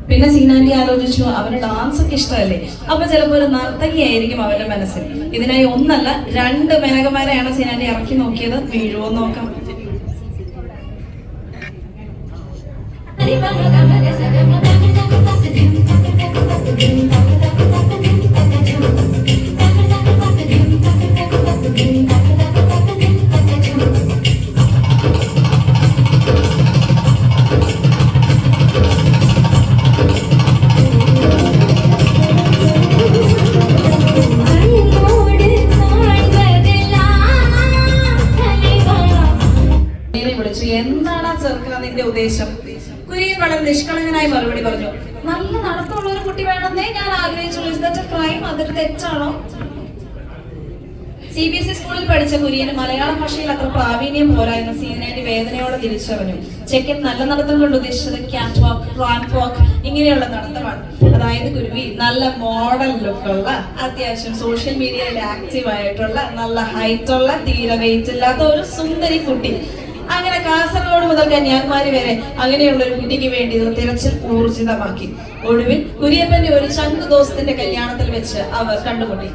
പിന്നെ സീനാന്റി ആലോചിച്ചു അവന് ഡാൻസ് ഒക്കെ ഇഷ്ടമല്ലേ, അപ്പൊ ചിലപ്പോൾ ഒരു നർത്തകിയായിരിക്കും അവന്റെ മനസ്സിൽ. ഇതിനായി ഒന്നല്ല 2 മേനകമാരെയാണ് സീനാന്റി ഇറക്കി നോക്കിയത്. വീഴുവോ നോക്കാം. എന്താണ് ആ ചെറുക്കൻ നിന്റെ ഉദ്ദേശം? കുര്യൻ വളരെ നിഷ്കളങ്കനായി മറുപടി പറഞ്ഞു, നല്ല നടത്തമുള്ള ഒരു കുട്ടി വേണമെന്നേ ഞാൻ ആഗ്രഹിച്ചുള്ളൂ. ക്രൈം അതൊരു തെറ്റാണോ? CBSE സ്കൂളിൽ പഠിച്ച കുര്യന് മലയാള ഭാഷയിൽ അത്ര പ്രാവീണ്യം പോരാ എന്ന് സീനാന്റി വേദനയോടെ തിരിച്ചറിഞ്ഞു. ചെക്കൻ നല്ല നടത്തം കൊണ്ട് ഉദ്ദേശിച്ചത് ക്യാറ്റ് വാക്ക്, റാമ്പ് വാക്ക് ഇങ്ങനെയുള്ള നടത്തമാണ്. അതായത് കുരുവി നല്ല മോഡൽ ലുക്കുള്ള, അത്യാവശ്യം സോഷ്യൽ മീഡിയയിൽ ആക്റ്റീവ് ആയിട്ടുള്ള, നല്ല ഹൈറ്റുള്ള, തീരെ വെയിറ്റ് ഇല്ലാത്ത ഒരു സുന്ദരി കുട്ടി. അങ്ങനെ കാസർഗോഡ് മുതൽ കന്യാകുമാരി വരെ അങ്ങനെയുള്ള ഒരു കുട്ടിക്ക് വേണ്ടി തിരച്ചിൽ ഊർജിതമാക്കി. ഒടുവിൽ കുര്യപ്പന്റെ ഒരു ചങ്ക് ദോസ്തിന്റെ കല്യാണത്തിൽ വെച്ച് അവർ കണ്ടുമുട്ടി.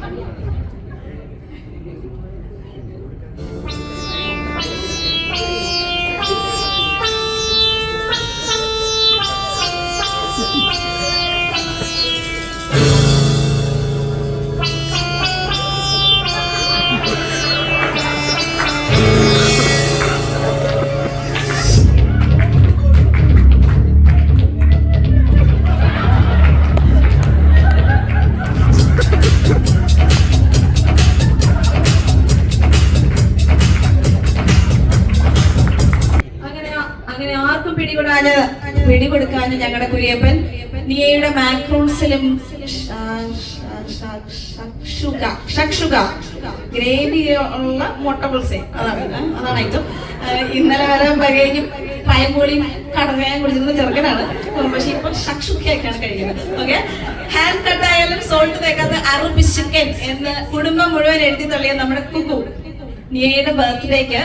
പിടികൊടുക്കാനും ഞങ്ങളുടെ കുര്യപ്പൻ നിയയുടെ മാക്രൂൺസിലും ഗ്രേവി ഉള്ള മുട്ട പുൾസയും അതാണ് ഐറ്റം. ഇന്നലെ വരെ കഴിഞ്ഞ് പയമ്പൊളിയും കടകയും കുടിച്ചിരുന്ന ചെറുക്കനാണ്. പക്ഷെ ഇപ്പൊ ഷക്ഷുക്കയൊക്കെയാണ് കഴിക്കുന്നത്. ഓക്കെ, ഹാൻഡ് കട്ടായാലും സോൾട്ട് തേക്കാത്ത അറബ് ചിക്കൻ എന്ന് കുടുംബം മുഴുവൻ എഴുതി തള്ളിയ നമ്മുടെ കുക്കു നിയയുടെ ബർത്ത്ഡേക്ക്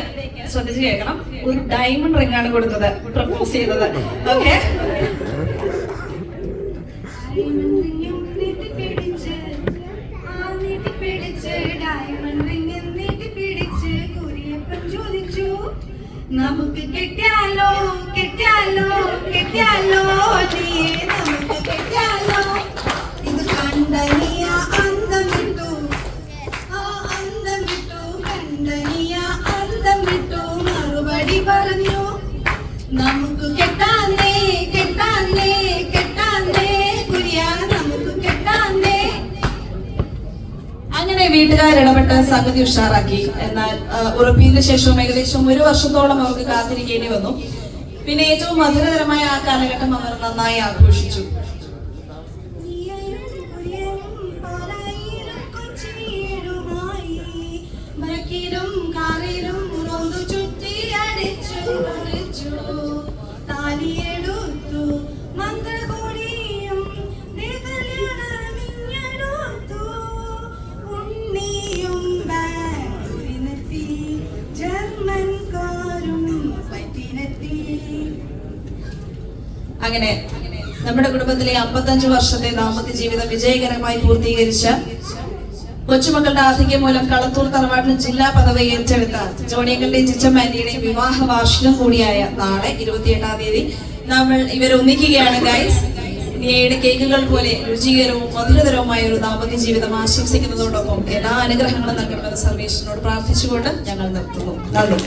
ശ്രദ്ധിച്ചു കേൾക്കണം, ഒരു ഡയമണ്ട് റിംഗ് ആണ് കൊടുത്തത്, പ്രപ്പോസ് ചെയ്തത്. ഓക്കെ, നമുക്ക് കെട്ടിയാലോ കെട്ടിയാലോ കെട്ടിയാലോ നമുക്ക് കെട്ടിയാലോ. ഇത് കണ്ടനിയ അന്തം വിട്ടു, അന്തം വിട്ടു, കണ്ടനിയ അന്തം വിട്ടു, മറുപടി പറഞ്ഞു നമുക്ക് കെട്ടാന്നേ കെട്ടാന്നേ കെട്ടാന്നേ കുര്യ നമുക്ക് കെട്ടാന്നേ. അങ്ങനെ വീട്ടുകാരിടപെട്ട് സംഗതി ഉഷാറാക്കി. എന്നാൽ ഉറപ്പിന് ശേഷവും ഏകദേശം 1 വർഷത്തോളം അവർക്ക് കാത്തിരിക്കേണ്ടി വന്നു. പിന്നെ ഏറ്റവും മധുരതരമായ ആ കാലഘട്ടം അവർ നന്നായി ആഘോഷിച്ചു. അങ്ങനെ നമ്മുടെ കുടുംബത്തിലെ 55 വർഷത്തെ ദാമ്പത്യ ജീവിതം വിജയകരമായി പൂർത്തീകരിച്ച കൊച്ചുമക്കളുടെ ആധിക്യം മൂലം കളത്തൂർ തറവാട്ടിന് ജില്ലാ പദവി ഏറ്റെടുത്ത ജോണിയങ്ങളുടെയും ചിച്ചമ്മാന്റെയും വിവാഹ വാർഷികം കൂടിയായ നാളെ 28-ാം തീയതി നമ്മൾ ഇവരൊന്നിക്കുകയാണ് ഗൈസ്. നിയയുടെ കേക്കുകൾ പോലെ രുചികരവും മധുരതരവുമായ ഒരു ദാമ്പത്യ ജീവിതം ആശംസിക്കുന്നതോടൊപ്പം എല്ലാ അനുഗ്രഹങ്ങളും നൽകണമെന്ന് സർവേശ്വരനോട് പ്രാർത്ഥിച്ചുകൊണ്ട് ഞങ്ങൾ നിർത്തുന്നു. നന്ദി.